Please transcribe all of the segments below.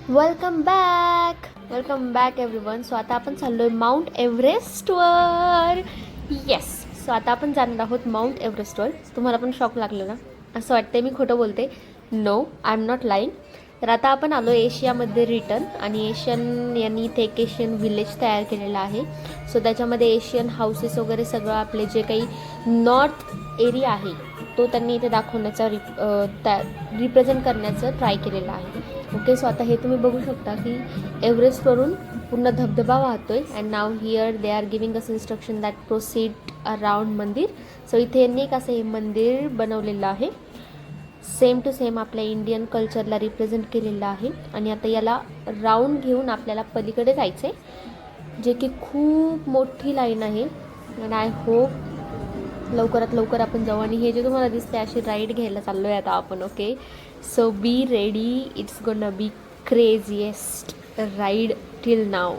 Welcome back everyone. So आता आपण चाललोय माउंट एव्हरेस्टवर. येस. सो आता आपण जाणार आहोत माउंट एव्हरेस्टवर. तुम्हाला पण शॉक लागलं ना? असं वाटतंय मी खोटं बोलते. No, I am not lying. तर आता आपण आलो एशियामध्ये रिटर्न, आणि एशियन यांनी इथे एक एशियन विलेज तयार केलेला आहे. सो त्याच्यामध्ये एशियन हाऊसेस वगैरे सगळं आपले जे काही नॉर्थ एरिया आहे तो त्यांनी इथे दाखवण्याचा रिप्रेझेंट करण्याचं ट्राय केलेलं आहे. ओके. सो आता हे तुम्ही बघू शकता की एव्हरेस्टवरून पूर्ण धबधबा वाहतोय. And now here they are giving us instruction that proceed around मंदिर. सो इथे यांनी एक असं हे मंदिर बनवलेलं आहे, सेम टू सेम आपल्या इंडियन कल्चरला रिप्रेझेंट केलेलं आहे. आणि आता याला राऊंड घेऊन आपल्याला पलीकडे जायचं आहे, जे की खूप मोठी लाईन आहे. अँड आय होप लवकरात लवकर आपण जाऊ. आणि हे जे तुम्हाला दिसते अशी राईड घ्यायला चाललो आहे आता आपण. Okay. So be ready. It's gonna be craziest ride till now.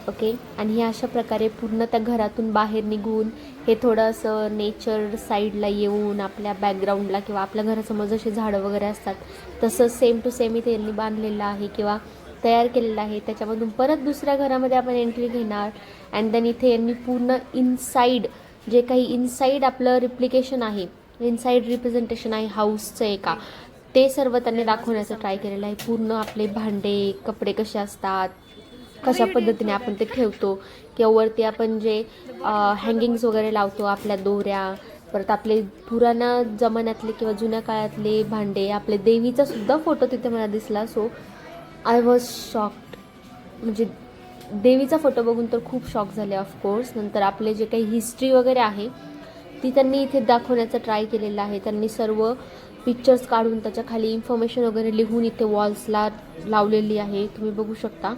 Okay. आणि हे अशा प्रकारे पूर्ण त्या घरातून बाहेर निघून हे थोडंसं नेचर साईडला येऊन आपल्या बॅकग्राऊंडला किंवा आपल्या घरासमोर जसे झाडं वगैरे असतात तसं सेम टू सेम इथे यांनी बांधलेलं आहे किंवा तयार केलेलं आहे. त्याच्यामधून परत दुसऱ्या घरामध्ये आपण एंट्री घेणार. अँड देन इथे यांनी पूर्ण इनसाईड जे काही इनसाईड आपलं रिप्लिकेशन आहे, इनसाईड रिप्रेझेंटेशन आहे हाऊसचं एका, ते सर्व त्यांनी दाखवण्याचा ट्राय केलेलं आहे. पूर्ण आपले भांडे कपडे कसे असतात, कशा पद्धतीने आपण ते ठेवतो, किंवा वरती आपण जे हँगिंग्स वगैरे लावतो आपल्या दोऱ्या, परत आपले पुराण्या जमान्यातले किंवा जुन्या काळातले भांडे, आपले देवीचा सुद्धा फोटो तिथे मला दिसला. So I was shocked. म्हणजे देवीचा फोटो बघून तर खूप शॉक झाले ऑफकोर्स. नंतर आपले जे काही हिस्ट्री वगैरे आहे ती त्यांनी इथे दाखवण्याचा ट्राय केलेला आहे. त्यांनी सर्व पिक्चर्स काढून त्याच्या खाली इन्फॉर्मेशन वगैरे लिहून इथे वॉल्सला लावलेली आहे, तुम्ही बघू शकता.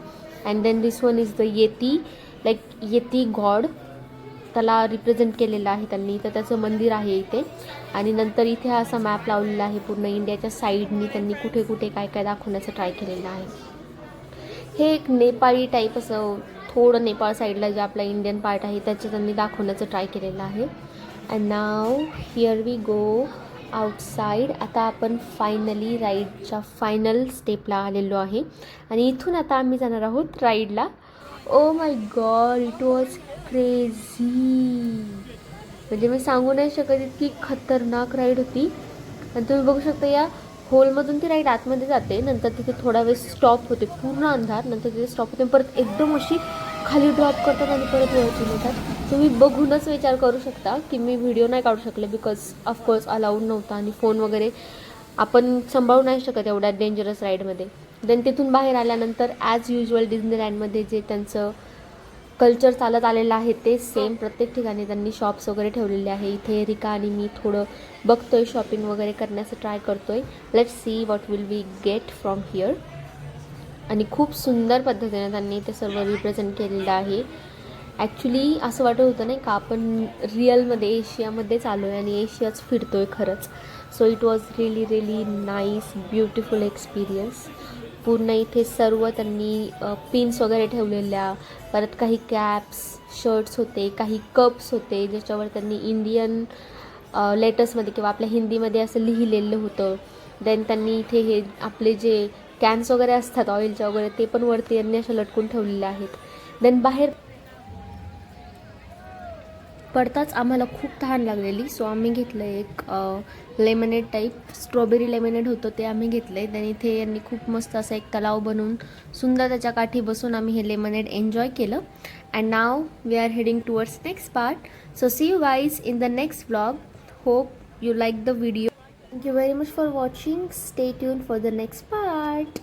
And then this one is the yeti, like yeti god, त्याला रिप्रेझेंट केलेलं आहे त्यांनी. तर त्याचं मंदिर आहे इथे. आणि नंतर इथे असा मॅप लावलेला आहे पूर्ण इंडियाच्या साईडनी. त्यांनी कुठे कुठे काय काय दाखवण्याचं ट्राय केलेलं आहे. हे एक नेपाळी टाईप असं थोडं नेपाळ साईडला जे आपला इंडियन पार्ट आहे त्याचं त्यांनी दाखवण्याचं ट्राय केलेलं आहे. And now here we go outside. आता आपण फायनली राईडच्या फायनल स्टेपला आलेलो आहे आणि इथून आता आम्ही जाणार आहोत राईडला. Oh my God, it was crazy. म्हणजे मी सांगू नाही शकत, इतकी खतरनाक राईड होती. आणि तुम्ही बघू शकता या होलमधून ती राईड आतमध्ये जाते, नंतर तिथे थोडा वेळ स्टॉप होते, पूर्ण अंधार, नंतर तिथे स्टॉप होते, परत एकदम अशी खाली ड्रॉप करतात आणि परत वरती येतात. तुम्ही बघूनच विचार करू शकता की मी व्हिडिओ नाही काढू शकले, बिकॉज ऑफकोर्स अलाउड नव्हता आणि फोन वगैरे आपण सांभाळू नाही शकत एवढ्या डेंजरस राईडमध्ये. देन तिथून बाहेर आल्यानंतर ॲज युजल डिझनीलँडमध्ये जे त्यांचं कल्चर चालत आलेलं आहे ते सेम प्रत्येक ठिकाणी त्यांनी शॉप्स वगैरे ठेवलेले आहे. इथे रिका आणि मी थोडं बघतोय, शॉपिंग वगैरे करण्याचं ट्राय करतोय. Let's see what will we get from here. आणि खूप सुंदर पद्धतीने त्यांनी ते सर्व रिप्रेझेंट केलेलं आहे. ॲक्च्युली असं वाटत होतं नाही का आपण रिअलमध्ये एशियामध्येच आलो आहे आणि एशियाच फिरतो आहे खरंच. So it was really nice, beautiful experience. पूर्ण इथे सर्व त्यांनी पिन्स वगैरे ठेवलेल्या, परत काही कॅप्स, शर्ट्स होते, काही कप्स होते ज्याच्यावर त्यांनी इंडियन लेटर्समध्ये किंवा आपल्या हिंदीमध्ये असं लिहिलेलं होतं. देन त्यांनी इथे हे आपले जे कॅन्स वगैरे असतात ऑइलच्या वगैरे ते पण वरती यांनी अशा लटकून ठेवलेले आहेत. देन बाहेर पडताच आम्हाला खूप तहान लागलेली. सो आम्ही घेतलं एक लेमनेड टाईप, स्ट्रॉबेरी लेमनेड होतं ते आम्ही घेतलं आहे. त्याने इथे यांनी खूप मस्त असं एक तलाव बनवून सुंदर त्याच्या काठी बसून आम्ही हे लेमनेड एन्जॉय केलं. And now we are heading towards next part. So see you guys in the next vlog. Hope you like the video. Thank you very much for watching. Stay tuned for the next part.